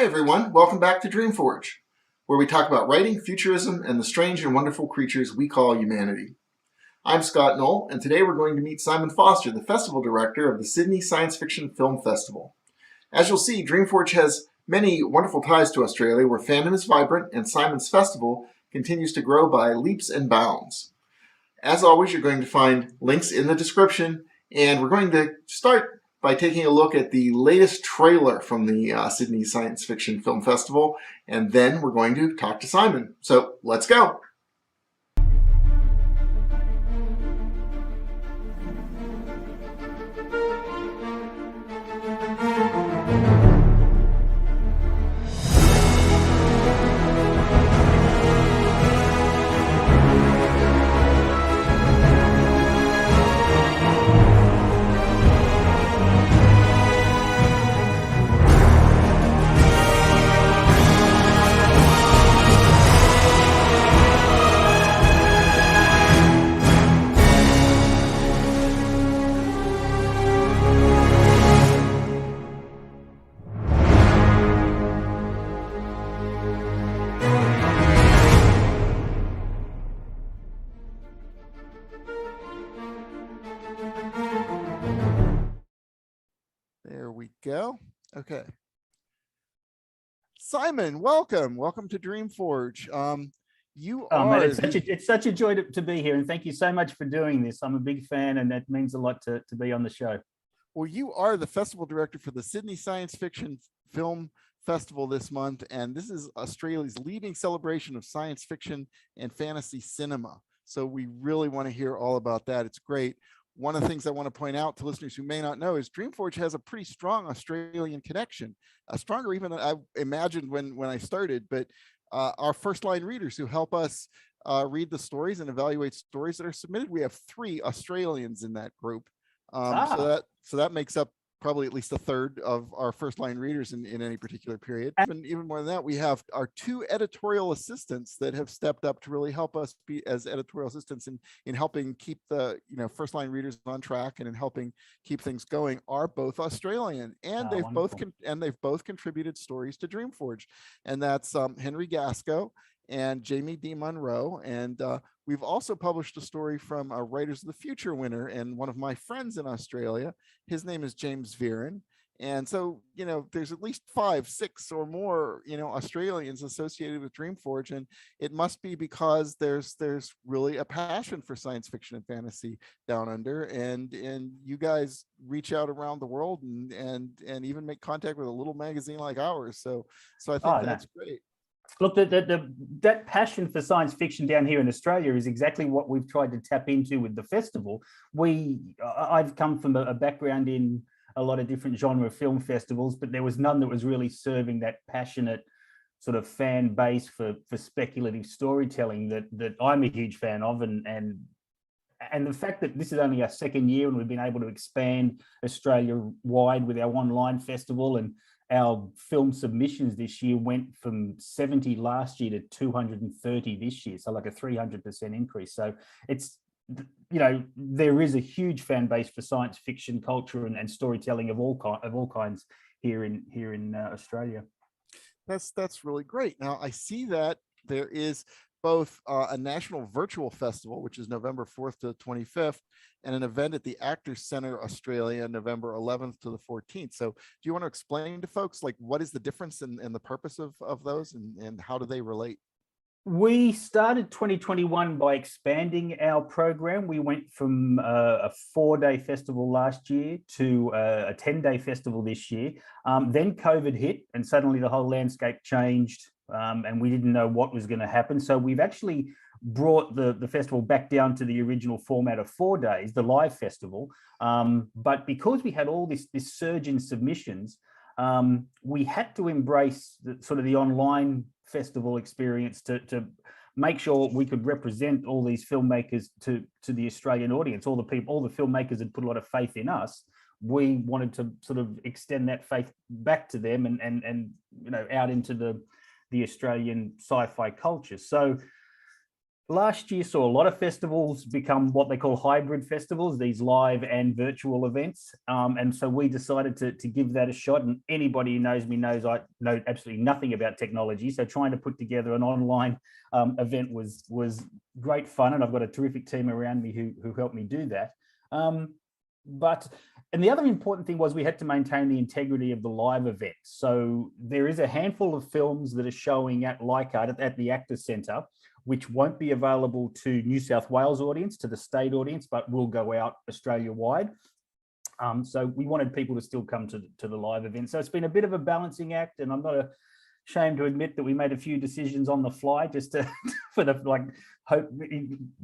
Hi everyone, welcome back to DreamForge, where we talk about writing, futurism, and the strange and wonderful creatures we call humanity. I'm Scot Noel, and today we're going to meet Simon Foster, the festival director of the Sydney Science Fiction Film Festival. As you'll see, DreamForge has many wonderful ties to Australia, where fandom is vibrant and Simon's festival continues to grow by leaps and bounds. As always, you're going to find links in the description, and we're going to start by taking a look at the latest trailer from the Sydney Science Fiction Film Festival, and then we're going to talk to Simon. So let's go. There we go. Okay. Simon, welcome. Welcome to DreamForge. It's such a joy to be here, and thank you so much for doing this. I'm a big fan, and that means a lot to be on the show. Well, you are the festival director for the Sydney Science Fiction Film Festival this month, and this is Australia's leading celebration of science fiction and fantasy cinema. So we really want to hear all about that. It's great. One of the things I want to point out to listeners who may not know is DreamForge has a pretty strong Australian connection, stronger even than I imagined when I started. But our first line readers who help us read the stories and evaluate stories that are submitted, we have 3 Australians in that group. So that makes up probably at least a third of our first line readers in any particular period. Even more than that, we have our 2 editorial assistants that have stepped up to really help us be as editorial assistants in helping keep the first line readers on track and in helping keep things going, are both Australian, and they've both contributed stories to DreamForge, and that's Henry Gasco and Jamie D. Monroe. And we've also published a story from a Writers of the Future winner and one of my friends in Australia. His name is James Viren. And so, there's at least 5, 6 or more, Australians associated with DreamForge. And it must be because there's really a passion for science fiction and fantasy down under. And you guys reach out around the world and even make contact with a little magazine like ours. So I think that's great. Look, that passion for science fiction down here in Australia is exactly what we've tried to tap into with the festival. I've come from a background in a lot of different genre film festivals, but there was none that was really serving that passionate sort of fan base for speculative storytelling that I'm a huge fan of. And the fact that this is only our 2nd year and we've been able to expand Australia-wide with our online festival, and our film submissions this year went from 70 last year to 230 this year, so like a 300% increase. So it's, there is a huge fan base for science fiction culture and storytelling of all kinds here in Australia. That's really great. Now I see that there is both a national virtual festival, which is November 4th to the 25th, and an event at the Actors Centre Australia, November 11th to the 14th. So do you want to explain to folks, like, what is the difference and the purpose of those, and how do they relate? We started 2021 by expanding our program. We went from a 4-day festival last year to a 10-day festival this year. Then COVID hit and suddenly the whole landscape changed, and we didn't know what was going to happen. So we've actually brought the festival back down to the original format of 4 days, the live festival. But because we had all this surge in submissions, we had to embrace the online festival experience to make sure we could represent all these filmmakers to the Australian audience. All the filmmakers had put a lot of faith in us. We wanted to sort of extend that faith back to them and out into the Australian sci-fi culture. So Last year saw a lot of festivals become what they call hybrid festivals, these live and virtual events. And so we decided to give that a shot. And anybody who knows me knows I know absolutely nothing about technology. So trying to put together an online event was great fun. And I've got a terrific team around me who helped me do that. And the other important thing was we had to maintain the integrity of the live event. So there is a handful of films that are showing at Leichhardt at the Actors Centre, which won't be available to New South Wales audience, to the state audience, but will go out Australia-wide. So we wanted people to still come to the live event. So it's been a bit of a balancing act, and I'm not ashamed to admit that we made a few decisions on the fly just to for the hope,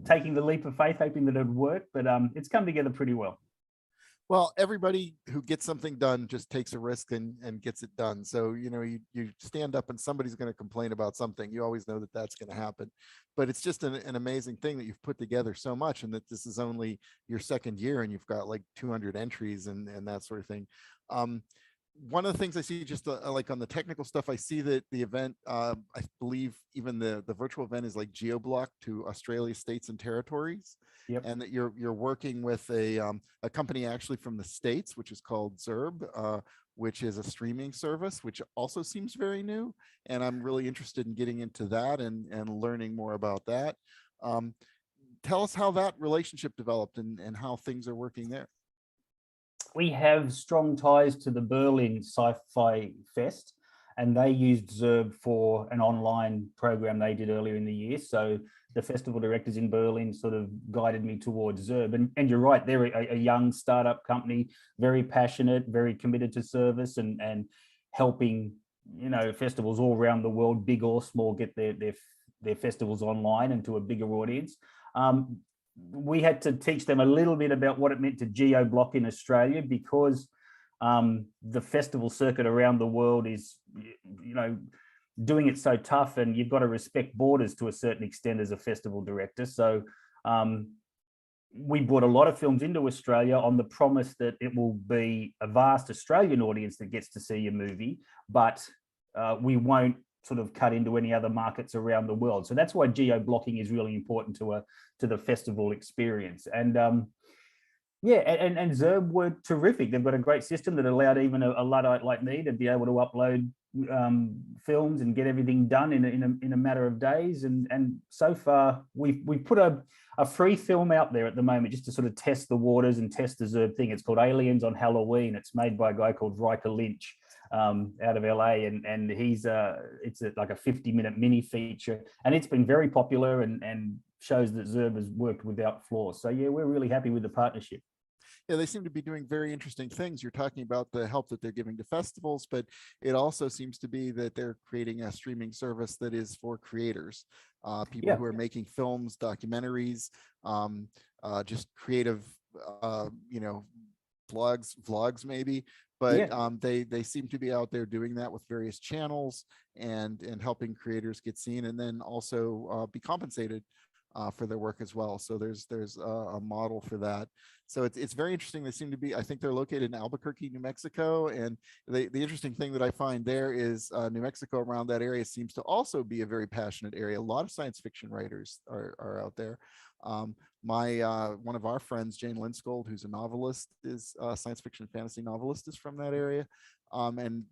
taking the leap of faith, hoping that it would work. But it's come together pretty well. Well, everybody who gets something done just takes a risk and gets it done. So, you stand up and somebody's going to complain about something. You always know that that's going to happen. But it's just an amazing thing that you've put together so much, and that this is only your second year and you've got like 200 entries and that sort of thing. One of the things I see just like on the technical stuff, I see that the event, I believe even the virtual event is like geo-blocked to Australia, states and territories. Yep. And that you're working with a company actually from the States, which is called Zerb, which is a streaming service, which also seems very new. And I'm really interested in getting into that and learning more about that. Tell us how that relationship developed and how things are working there. We have strong ties to the Berlin Sci-Fi Fest, and they used Zerb for an online program they did earlier in the year. So the festival directors in Berlin sort of guided me towards Zerb. And you're right, they're a young startup company, very passionate, very committed to service and helping, festivals all around the world, big or small, get their festivals online and to a bigger audience. We had to teach them a little bit about what it meant to geo-block in Australia, because the festival circuit around the world is, doing it so tough, and you've got to respect borders to a certain extent as a festival director. So we brought a lot of films into Australia on the promise that it will be a vast Australian audience that gets to see your movie, but we won't sort of cut into any other markets around the world. So that's why geo-blocking is really important to the festival experience. And and Zerb were terrific. They've got a great system that allowed even a Luddite like me to be able to upload films and get everything done in a matter of days. And so far we've put a free film out there at the moment just to sort of test the waters and test the Zerb thing. It's called Aliens on Halloween. It's made by a guy called Riker Lynch out of LA, and he's it's like a 50-minute mini feature, and it's been very popular and shows that Zerb has worked without flaws. So yeah, we're really happy with the partnership. Yeah, they seem to be doing very interesting things. You're talking about the help that they're giving to festivals, but it also seems to be that they're creating a streaming service that is for creators, people who are making films, documentaries, just creative, vlogs maybe. But they seem to be out there doing that with various channels and helping creators get seen, and then also be compensated for their work as well. So there's a model for that. So it's very interesting. They seem to be, I think they're located in Albuquerque, New Mexico. And the interesting thing that I find there is New Mexico around that area seems to also be a very passionate area. A lot of science fiction writers are out there. One of our friends, Jane Linscold, who's a novelist, is a science fiction fantasy novelist, is from that area. And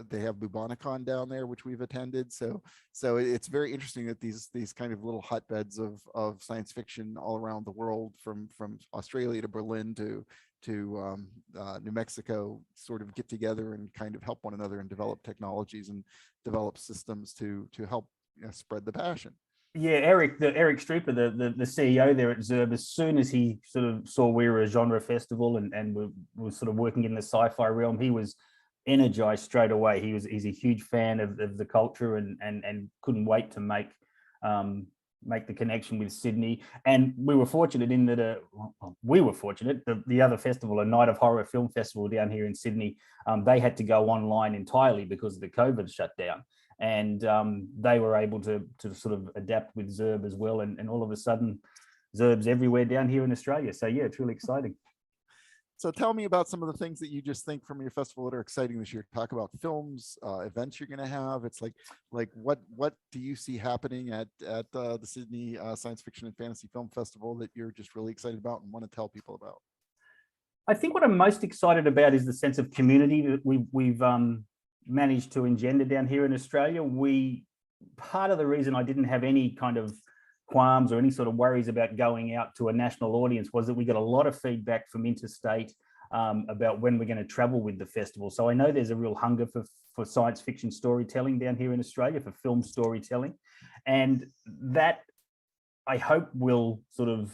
they have Bubonicon down there, which we've attended. So it's very interesting that these kind of little hotbeds of science fiction all around the world, from Australia to Berlin to New Mexico, sort of get together and kind of help one another and develop technologies and develop systems to help spread the passion. Yeah, Eric Strieper, the CEO there at Zerb, as soon as he sort of saw we were a genre festival and we're sort of working in the sci-fi realm, he was energized straight away. He's a huge fan of the culture and couldn't wait to make the connection with Sydney. And we were fortunate in that the other festival, a Night of Horror Film Festival down here in Sydney, they had to go online entirely because of the COVID shutdown. And they were able to sort of adapt with Zerb as well. And all of a sudden, Zerb's everywhere down here in Australia. So yeah, it's really exciting. So tell me about some of the things that you just think from your festival that are exciting this year. Talk about films, events you're going to have. It's like what do you see happening at the Sydney Science Fiction and Fantasy Film Festival that you're just really excited about and want to tell people about? I think what I'm most excited about is the sense of community that we've managed to engender down here in Australia. Part of the reason I didn't have any kind of qualms or any sort of worries about going out to a national audience was that we got a lot of feedback from interstate about when we're going to travel with the festival. So I know there's a real hunger for science fiction storytelling down here in Australia, for film storytelling, and that I hope will sort of,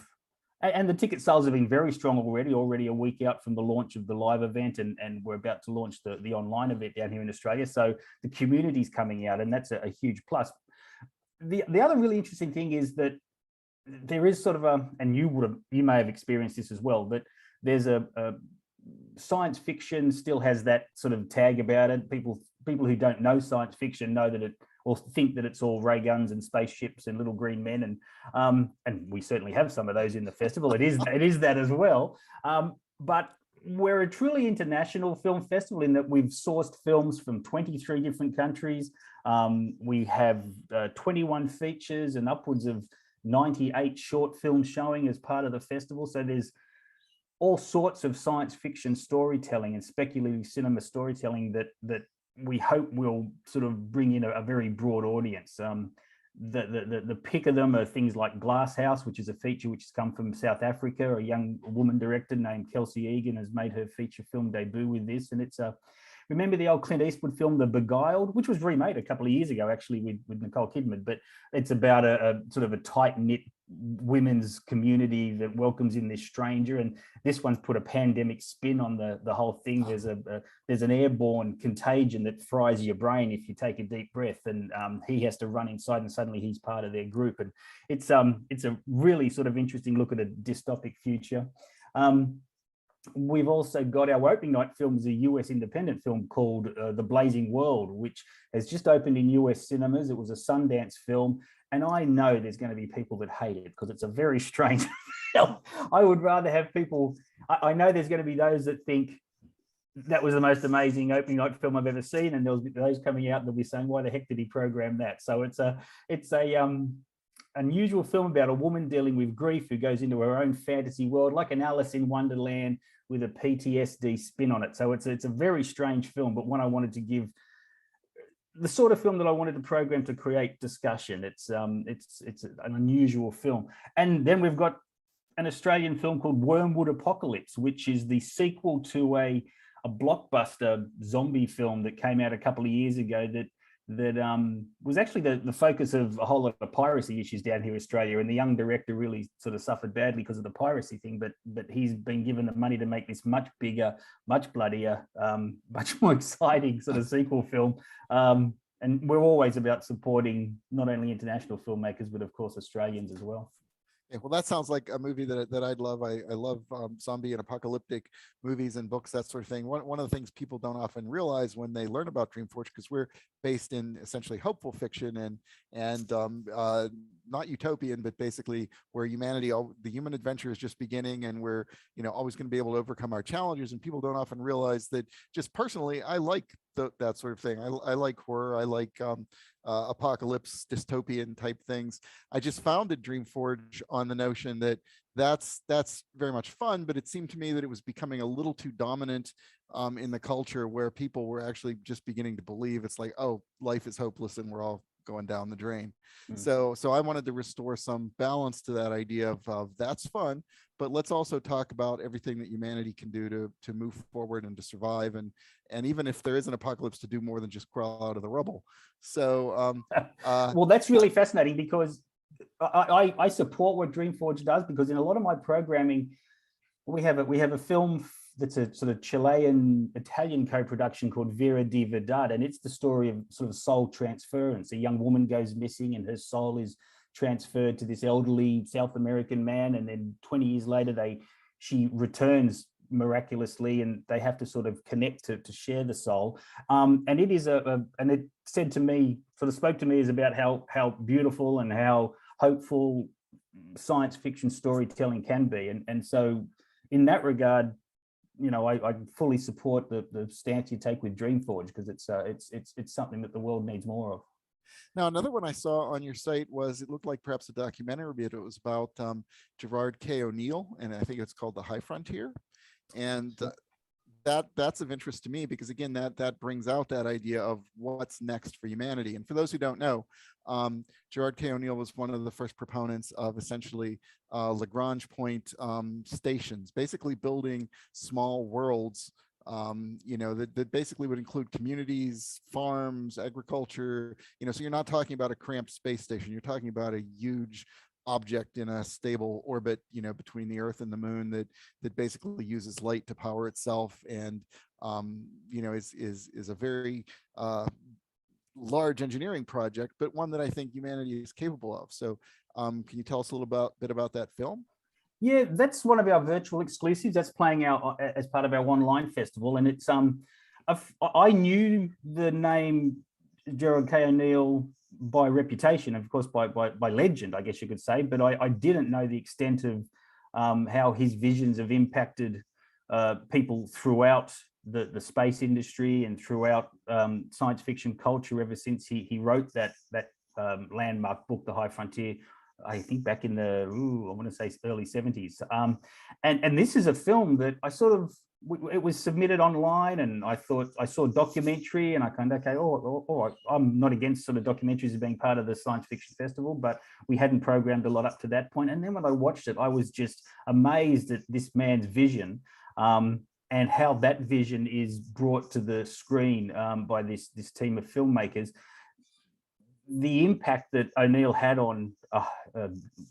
and the ticket sales have been very strong already a week out from the launch of the live event, and we're about to launch the online event down here in Australia. So the community's coming out, and that's a huge plus. The other really interesting thing is that there is sort of and you may have experienced this as well, but there's a science fiction still has that sort of tag about it. People who don't know science fiction know that it, or think that it's all ray guns and spaceships and little green men, and we certainly have some of those in the festival. It is that as well, but we're a truly international film festival in that we've sourced films from 23 different countries. We have 21 features and upwards of 98 short films showing as part of the festival. So there's all sorts of science fiction storytelling and speculative cinema storytelling that we hope will sort of bring in a very broad audience. The pick of them are things like Glass House, which is a feature which has come from South Africa. A young woman director named Kelsey Egan has made her feature film debut with this, and it's remember the old Clint Eastwood film, The Beguiled, which was remade a couple of years ago, actually, with Nicole Kidman, but it's about a sort of a tight-knit women's community that welcomes in this stranger, and this one's put a pandemic spin on the whole thing. There's an airborne contagion that fries your brain if you take a deep breath, and he has to run inside, and suddenly he's part of their group, and it's a really sort of interesting look at a dystopic future. We've also got our opening night film is a US independent film called The Blazing World, which has just opened in US cinemas. It was a Sundance film, and I know there's going to be people that hate it because it's a very strange film. I would rather have people, I know there's going to be those that think that was the most amazing opening night film I've ever seen, and there'll be those coming out that'll be saying, why the heck did he program that? So it's a unusual film about a woman dealing with grief who goes into her own fantasy world, like an Alice in Wonderland with a PTSD spin on it. So it's a very strange film, but one I wanted to give the sort of film that I wanted to program to create discussion. It's an unusual film. And then we've got an Australian film called Wormwood Apocalypse, which is the sequel to a blockbuster zombie film that came out a couple of years ago that was actually the focus of a whole lot of piracy issues down here in Australia, and the young director really sort of suffered badly because of the piracy thing, but he's been given the money to make this much bigger, much bloodier, much more exciting sort of sequel film. And we're always about supporting not only international filmmakers, but of course Australians as well. Yeah, well, that sounds like a movie that I'd love. I love zombie and apocalyptic movies and books, that sort of thing. One of the things people don't often realize when they learn about DreamForge, because we're based in essentially hopeful fiction and not utopian, but basically where the human adventure is just beginning, and we're always going to be able to overcome our challenges. And people don't often realize that. Just personally, I like that sort of thing. I like horror. I like apocalypse, dystopian type things. I just founded DreamForge on the notion that that's very much fun, but it seemed to me that it was becoming a little too dominant in the culture, where people were actually just beginning to believe it's like, oh, life is hopeless and we're all going down the drain. So I wanted to restore some balance to that idea of that's fun, but let's also talk about everything that humanity can do to move forward and to survive, and even if there is an apocalypse, to do more than just crawl out of the rubble. So well, that's really fascinating, because I support what DreamForge does, because in a lot of my programming, we have a film that's a sort of Chilean Italian co-production called Vera di Verdad, and it's the story of sort of soul transference. A young woman goes missing and her soul is transferred to this elderly South American man, and then 20 years later she returns miraculously, and they have to sort of connect to share the soul. And it is and it said to me, sort of spoke to me, is about how beautiful and how hopeful science fiction storytelling can be. And so in that regard, I fully support the stance you take with DreamForge, because it's something that the world needs more of. Now, another one I saw on your site was, it looked like perhaps a documentary, but it was about Gerard K. O'Neill, and I think it's called The High Frontier. And that's of interest to me, because again, that brings out that idea of what's next for humanity. And for those who don't know, Gerard K. O'Neill was one of the first proponents of essentially Lagrange point stations, basically building small worlds, that basically would include communities, farms, agriculture, so you're not talking about a cramped space station, you're talking about a huge object in a stable orbit, between the Earth and the Moon, that basically uses light to power itself, and is a very large engineering project, but one that I think humanity is capable of. So can you tell us a little bit about that film? Yeah, that's one of our virtual exclusives that's playing out as part of our online festival, and it's I knew the name Gerard K. O'Neill by reputation, of course, by legend, I guess you could say, but I didn't know the extent of how his visions have impacted people throughout the space industry and throughout science fiction culture ever since he wrote that landmark book, The High Frontier, I think back in the, I want to say early 70s. And this is a film that it was submitted online, and I thought I saw a documentary, and I kind of, okay, I'm not against sort of documentaries as being part of the science fiction festival, but we hadn't programmed a lot up to that point. And then when I watched it, I was just amazed at this man's vision, and how that vision is brought to the screen by this team of filmmakers. The impact that O'Neill had on,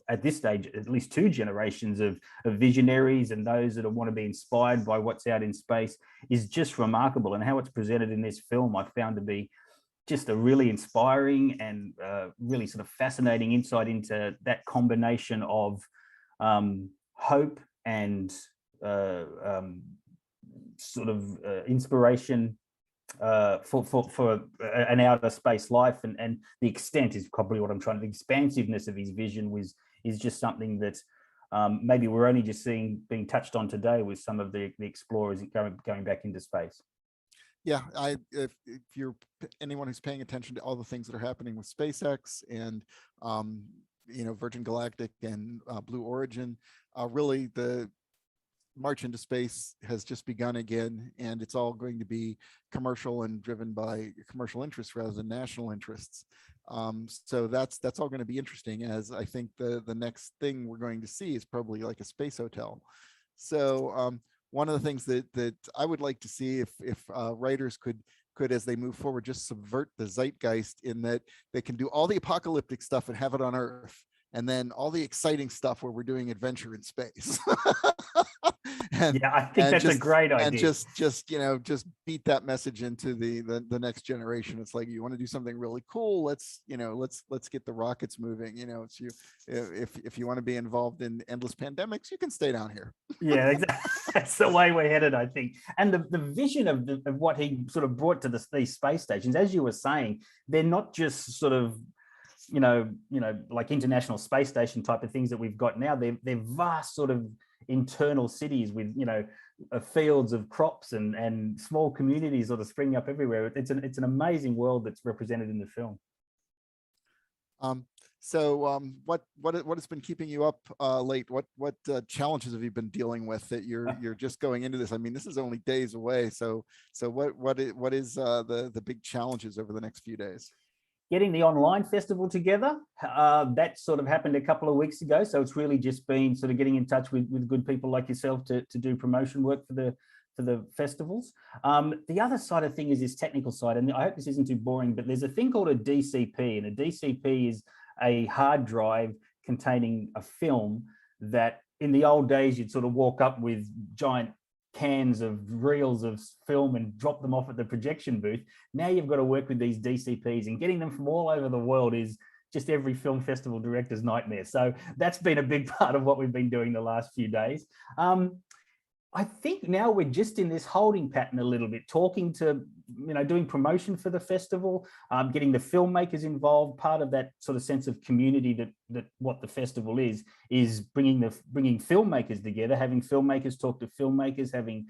at this stage, at least two generations of visionaries and those that want to be inspired by what's out in space is just remarkable. And how it's presented in this film, I found to be just a really inspiring and really sort of fascinating insight into that combination of hope and inspiration for an outer space life, and the extent is probably what I'm trying to, the expansiveness of his vision is just something that maybe we're only just seeing being touched on today with some of the explorers going back into space. Yeah, if you're anyone who's paying attention to all the things that are happening with SpaceX and Virgin Galactic and Blue Origin, really the march into space has just begun again, and it's all going to be commercial and driven by commercial interests rather than national interests. So that's all going to be interesting, as I think the next thing we're going to see is probably like a space hotel. So one of the things that I would like to see, if writers could, as they move forward, just subvert the zeitgeist, in that they can do all the apocalyptic stuff and have it on Earth, and then all the exciting stuff where we're doing adventure in space. Yeah, I think that's a great idea. And just beat that message into the next generation. It's like, you want to do something really cool, let's get the rockets moving. It's if you want to be involved in endless pandemics, you can stay down here. Yeah, exactly. That's the way we're headed, I think. And the vision of what he sort of brought to these space stations, as you were saying, they're not just sort of like International Space Station type of things that we've got now. They're vast sort of internal cities with fields of crops and small communities sort of springing up everywhere. It's an amazing world that's represented in the film. So what has been keeping you up late? What challenges have you been dealing with that you're just going into this? I mean, this is only days away. So what is the big challenges over the next few days? Getting the online festival together, that sort of happened a couple of weeks ago. So it's really just been sort of getting in touch with good people like yourself to do promotion work for the festivals. The other side of thing is this technical side, and I hope this isn't too boring, but there's a thing called a DCP, and a DCP is a hard drive containing a film that in the old days you'd sort of walk up with giant cans of reels of film and drop them off at the projection booth. Now you've got to work with these DCPs, and getting them from all over the world is just every film festival director's nightmare. So that's been a big part of what we've been doing the last few days. I think now we're just in this holding pattern a little bit, talking to, doing promotion for the festival, getting the filmmakers involved. Part of that sort of sense of community that what the festival is bringing filmmakers together, having filmmakers talk to filmmakers, having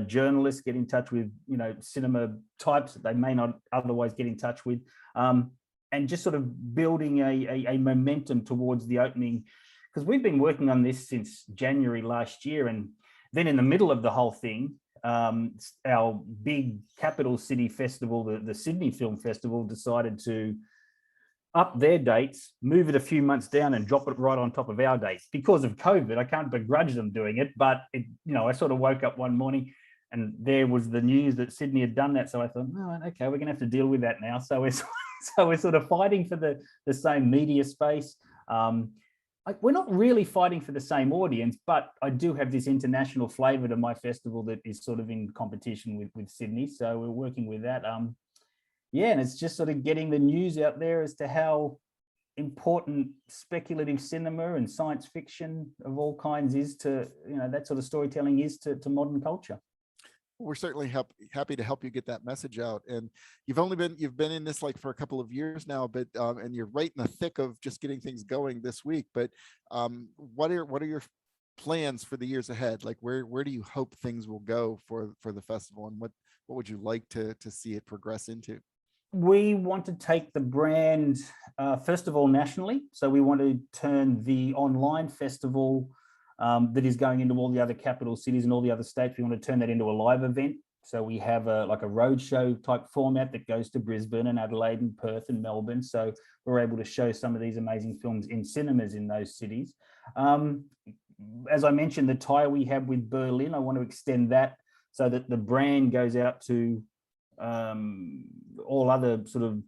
journalists get in touch with, cinema types that they may not otherwise get in touch with, and just sort of building a momentum towards the opening, because we've been working on this since January last year. And then in the middle of the whole thing, our big capital city festival, the Sydney Film Festival, decided to up their dates, move it a few months down and drop it right on top of our dates because of COVID. I can't begrudge them doing it, but I sort of woke up one morning and there was the news that Sydney had done that. So I thought, oh, okay, we're gonna have to deal with that now. So we're sort of fighting for the same media space. We're not really fighting for the same audience, but I do have this international flavor to my festival that is sort of in competition with Sydney. So we're working with that. And it's just sort of getting the news out there as to how important speculative cinema and science fiction of all kinds is to, that sort of storytelling is to modern culture. We're certainly happy to help you get that message out. And you've been in this like for a couple of years now, but and you're right in the thick of just getting things going this week. But what are your plans for the years ahead? Like where do you hope things will go for the festival, and what would you like to see it progress into? We want to take the brand first of all nationally. So we want to turn the online festival that is going into all the other capital cities and all the other states. We want to turn that into a live event. So we have a roadshow type format that goes to Brisbane and Adelaide and Perth and Melbourne. So we're able to show some of these amazing films in cinemas in those cities. As I mentioned, the tie we have with Berlin, I want to extend that so that the brand goes out to all other sort of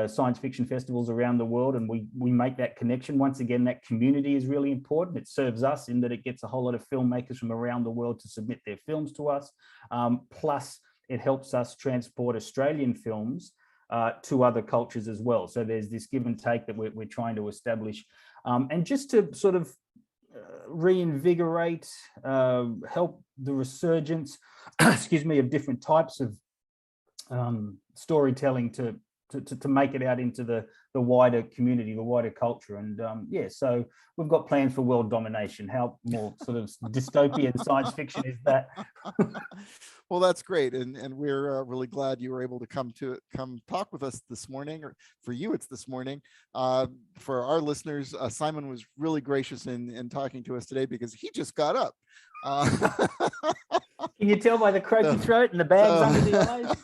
science fiction festivals around the world, and we make that connection. Once again, that community is really important. It serves us in that it gets a whole lot of filmmakers from around the world to submit their films to us. Plus, it helps us transport Australian films to other cultures as well. So there's this give and take that we're trying to establish. And just to sort of reinvigorate, help the resurgence, excuse me, of different types of storytelling to make it out into the wider community, the wider culture. And so we've got plans for world domination. How more sort of dystopian science fiction is that? Well, that's great. And we're really glad you were able to come talk with us this morning, or for you, it's this morning. For our listeners, Simon was really gracious in talking to us today because he just got up. Can you tell by the croaky throat and the bags under the eyes?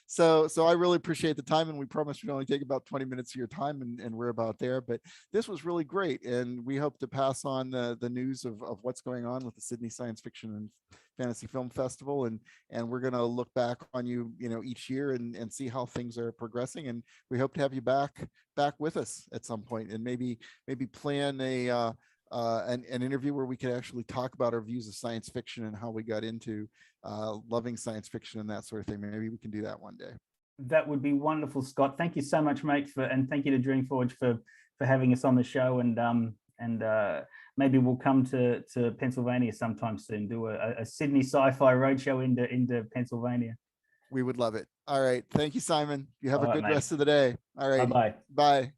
So I really appreciate the time, and we promise we'd only take about 20 minutes of your time, and we're about there. But this was really great, and we hope to pass on the news of what's going on with the Sydney Science Fiction and Fantasy Film Festival, and we're going to look back on you, each year and see how things are progressing. And we hope to have you back with us at some point, and maybe plan an interview where we could actually talk about our views of science fiction and how we got into loving science fiction and that sort of thing. Maybe we can do that one day. That would be wonderful, Scott. Thank you so much, mate, and thank you to DreamForge for having us on the show. And maybe we'll come to Pennsylvania sometime soon. Do a Sydney sci-fi roadshow into Pennsylvania. We would love it. All right. Thank you, Simon. You have a good mate. rest of the day. All right. Bye-bye. Bye.